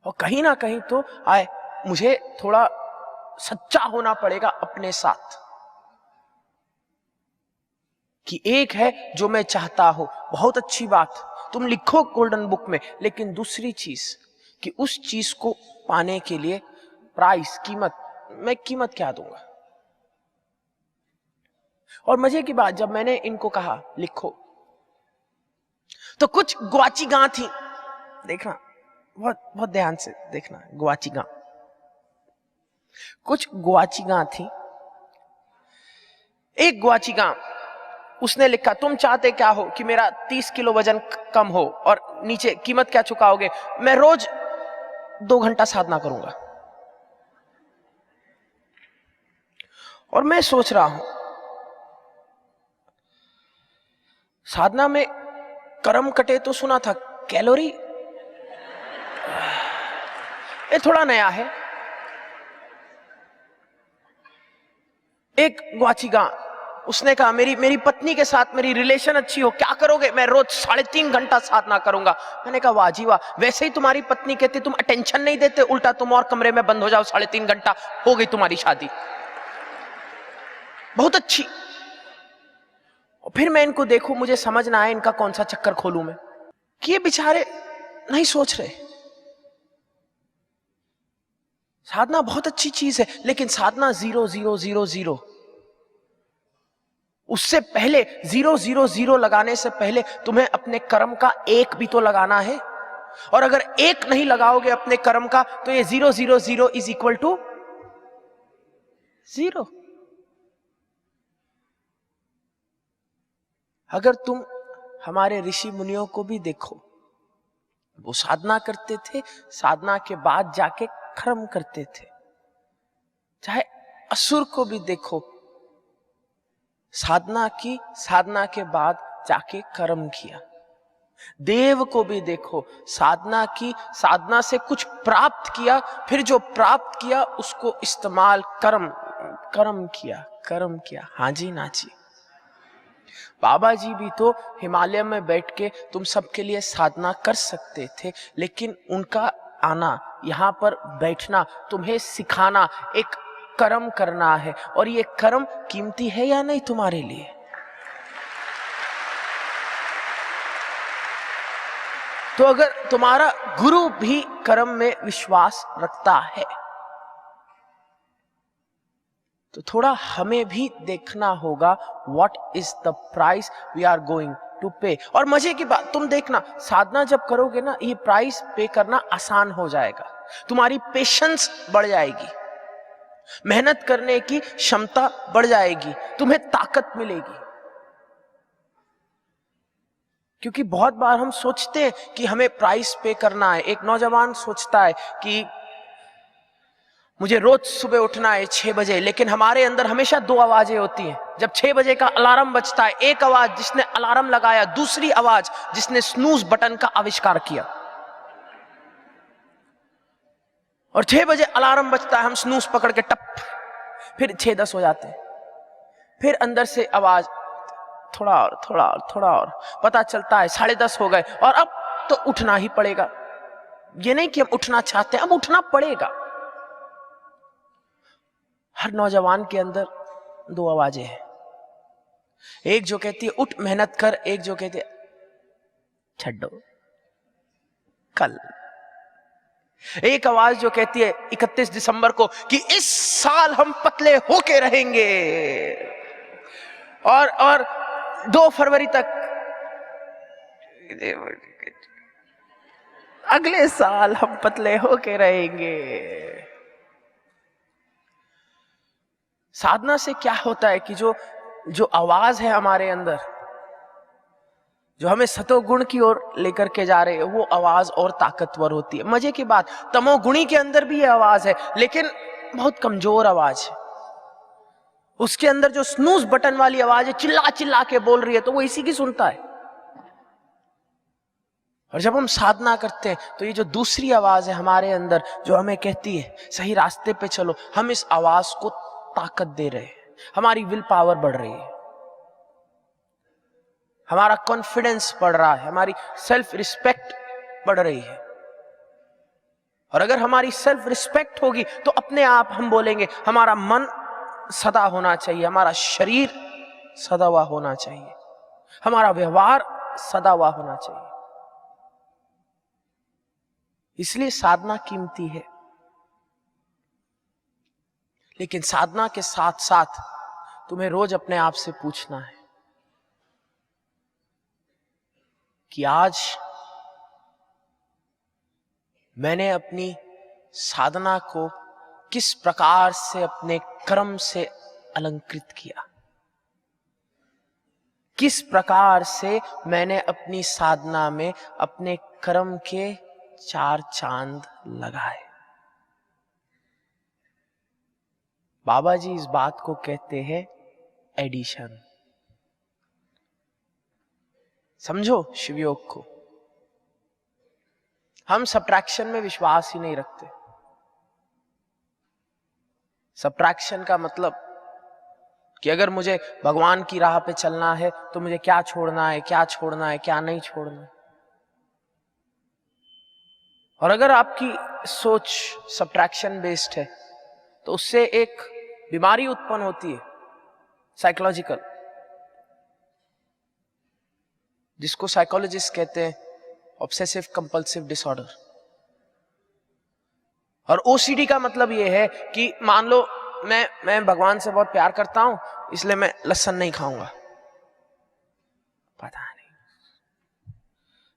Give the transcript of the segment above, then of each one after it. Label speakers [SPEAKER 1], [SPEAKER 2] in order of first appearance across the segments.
[SPEAKER 1] और कहीं ना कहीं तो मुझे थोड़ा सच्चा होना पड़ेगा अपने साथ कि एक है जो मैं चाहता हूं, बहुत अच्छी बात, तुम लिखो गोल्डन बुक में, लेकिन दूसरी चीज कि उस चीज को पाने के लिए प्राइस, कीमत, मैं कीमत क्या दूंगा। और मजे की बात, जब मैंने इनको कहा लिखो तो कुछ ग्वाची गां थी, देखना बहुत बहुत ध्यान से देखना, ग्वाची गां, कुछ ग्वाची गां थी। एक ग्वाची गां, उसने लिखा तुम चाहते क्या हो कि मेरा 30 किलो वजन कम हो, और नीचे कीमत क्या चुकाओगे, मैं रोज 2 घंटा साधना करूंगा। और मैं सोच रहा हूं साधना में कर्म कटे तो सुना था, कैलोरी ये थोड़ा नया है। एक ग्वाची गां, उसने कहा मेरी पत्नी के साथ मेरी रिलेशन अच्छी हो, क्या करोगे, मैं रोज 3.5 घंटा साधना करूंगा। मैंने कहा वाह जी वाह, वैसे ही तुम्हारी पत्नी कहती तुम अटेंशन नहीं देते, उल्टा तुम और कमरे में बंद हो जाओ 3.5 घंटा, हो गई तुम्हारी शादी, बहुत अच्छी। और फिर मैं इनको देखूं, मुझे समझ ना आए इनका कौन सा चक्कर खोलूं मैं, कि ये बेचारे नहीं सोच रहे। साधना बहुत अच्छी चीज है, लेकिन साधना 0 0 0 0, उससे पहले 0 0 0 लगाने से पहले तुम्हें अपने कर्म का 1 भी तो लगाना है। और अगर 1 नहीं लगाओगे अपने कर्म का, तो ये 0 0 0 इज इक्वल टू 0। अगर तुम हमारे ऋषि मुनियों को भी देखो, वो साधना करते थे, साधना के बाद जाके कर्म करते थे। चाहे असुर को भी देखो, साधना की, साधना के बाद जाके कर्म किया। देव को भी देखो, साधना की, साधना से कुछ प्राप्त किया, फिर जो प्राप्त किया उसको इस्तेमाल कर्म किया। हाँ जी ना जी। बाबा जी भी तो हिमालय में बैठ के तुम सबके लिए साधना कर सकते थे, लेकिन उनका आना, यहाँ पर बैठना, तुम्हें सिखाना, एक कर्म करना है। और ये कर्म कीमती है या नहीं तुम्हारे लिए? तो अगर तुम्हारा गुरु भी कर्म में विश्वास रखता है, तो थोड़ा हमें भी देखना होगा what is the price we are going to pay. और मजे की बात, तुम देखना, साधना जब करोगे ना, ये प्राइस पे करना आसान हो जाएगा, तुम्हारी पेशेंस बढ़ जाएगी, मेहनत करने की क्षमता बढ़ जाएगी, तुम्हें ताकत मिलेगी। क्योंकि बहुत बार हम सोचते हैं कि हमें प्राइस पे करना है। एक नौजवान सोचता है कि मुझे रोज सुबह उठना है 6 बजे, लेकिन हमारे अंदर हमेशा 2 आवाजें होती हैं। जब 6 बजे का अलार्म बजता है, एक आवाज जिसने अलार्म लगाया, दूसरी आवाज जिसने स्नूज बटन का आविष्कार किया। और 6 बजे अलार्म बजता है, हम स्नूज पकड़ के टप, फिर 6:10 हो जाते हैं, फिर अंदर से आवाज थोड़ा और, पता चलता है 10:30 हो गए, और अब तो उठना ही पड़ेगा। ये नहीं कि हम उठना चाहते हैं, अब उठना पड़ेगा। हर नौजवान के अंदर 2 आवाजें हैं, एक जो कहती है उठ मेहनत कर, एक जो कहती है छड्डो कल। एक आवाज जो कहती है 31 दिसंबर को कि इस साल हम पतले होके रहेंगे, और 2 फरवरी तक अगले साल हम पतले होके रहेंगे। साधना से क्या होता है कि जो आवाज है हमारे अंदर, जो हमें सतोगुण की ओर लेकर के जा रहे हैं, वो आवाज और ताकतवर होती है। मजे की बात, तमोगुणी के अंदर भी ये आवाज है, लेकिन बहुत कमजोर आवाज है। उसके अंदर जो स्नूज बटन वाली आवाज है, चिल्ला चिल्ला के बोल रही है, तो वो इसी की सुनता है। और जब हम साधना करते हैं, तो ये जो दूसरी आवाज है हमारे अंदर, जो हमें कहती है सही रास्ते पे चलो, हम इस आवाज को ताकत दे रहे हैं, हमारी विल पावर बढ़ रही है, हमारा कॉन्फिडेंस बढ़ रहा है, हमारी सेल्फ रिस्पेक्ट बढ़ रही है। और अगर हमारी सेल्फ रिस्पेक्ट होगी तो अपने आप हम बोलेंगे हमारा मन सदा होना चाहिए, हमारा शरीर सदा हुआ होना चाहिए, हमारा व्यवहार सदा हुआ होना चाहिए। इसलिए साधना कीमती है। लेकिन साधना के साथ साथ तुम्हें रोज अपने आप से पूछना है कि आज मैंने अपनी साधना को किस प्रकार से अपने कर्म से अलंकृत किया, किस प्रकार से मैंने अपनी साधना में अपने कर्म के 4 चांद लगाए। बाबा जी इस बात को कहते हैं एडिशन। समझो शिवयोग को। हम सब्ट्रैक्शन में विश्वास ही नहीं रखते। सब्ट्रैक्शन का मतलब कि अगर मुझे भगवान की राह पे चलना है तो मुझे क्या छोड़ना है, क्या छोड़ना है, क्या नहीं छोड़ना है। और अगर आपकी सोच सब्ट्रैक्शन बेस्ड है तो उससे एक बीमारी उत्पन्न होती है, साइकोलॉजिकल, जिसको साइकोलॉजिस्ट कहते हैं ऑब्सेसिव कंपल्सिव डिसऑर्डर। और ओसीडी का मतलब यह है कि मान लो मैं भगवान से बहुत प्यार करता हूं इसलिए मैं लहसुन नहीं खाऊंगा। पता नहीं,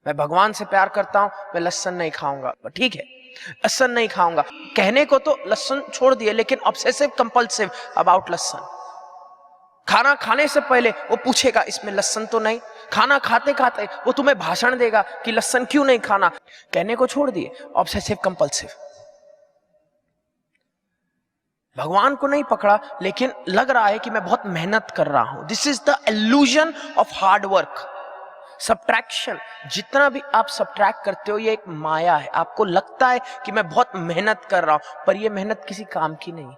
[SPEAKER 1] मैं भगवान से प्यार करता हूं, मैं लहसुन नहीं खाऊंगा, ठीक है लहसुन नहीं खाऊंगा। कहने को तो लहसुन छोड़ दिए, लेकिन ऑब्सेसिव कंपल्सिव अबाउट लहसुन। खाना खाने से पहले वो पूछेगा इसमें लहसुन तो नहीं। खाना खाते खाते वो तुम्हें भाषण देगा कि लहसुन क्यों नहीं खाना। कहने को छोड़ दिए, ऑब्सेसिव कंपल्सिव। भगवान को नहीं पकड़ा लेकिन लग रहा है कि मैं बहुत मेहनत कर रहा हूं। This is the illusion of hard work. Subtraction, जितना भी आप सब्ट्रैक्ट करते हो ये एक माया है। आपको लगता है कि मैं बहुत मेहनत कर रहा हूं, पर यह मेहनत किसी काम की नहीं है।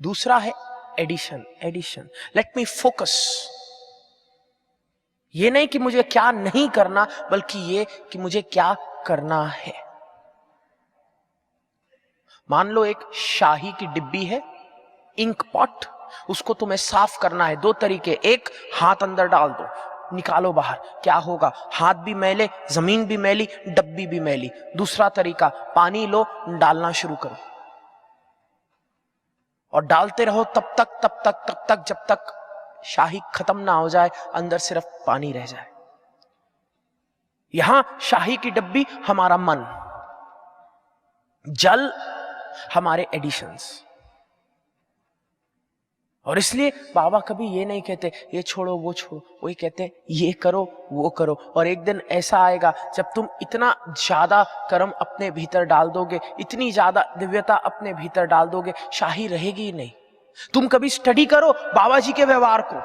[SPEAKER 1] दूसरा है addition. Addition, let me focus. ये नहीं कि मुझे क्या नहीं करना, बल्कि ये कि मुझे क्या करना है। मान लो एक शाही की डिब्बी है, इंक पॉट, उसको तुम्हें साफ करना है। 2 तरीके, एक हाथ अंदर डाल दो, निकालो बाहर, क्या होगा? हाथ भी मैले, जमीन भी मैली, डब्बी भी मैली। दूसरा तरीका, पानी लो, डालना शुरू करो और डालते रहो तब तक जब तक शाही खत्म ना हो जाए, अंदर सिर्फ पानी रह जाए। यहां शाही की डब्बी हमारा मन, जल हमारे एडिशंस। और इसलिए बाबा कभी ये नहीं कहते ये छोड़ो वो छोड़ो, वही कहते हैं ये करो वो करो। और एक दिन ऐसा आएगा जब तुम इतना ज्यादा कर्म अपने भीतर डाल दोगे, इतनी ज्यादा दिव्यता अपने भीतर डाल दोगे, शाही रहेगी ही नहीं। तुम कभी स्टडी करो बाबा जी के व्यवहार को,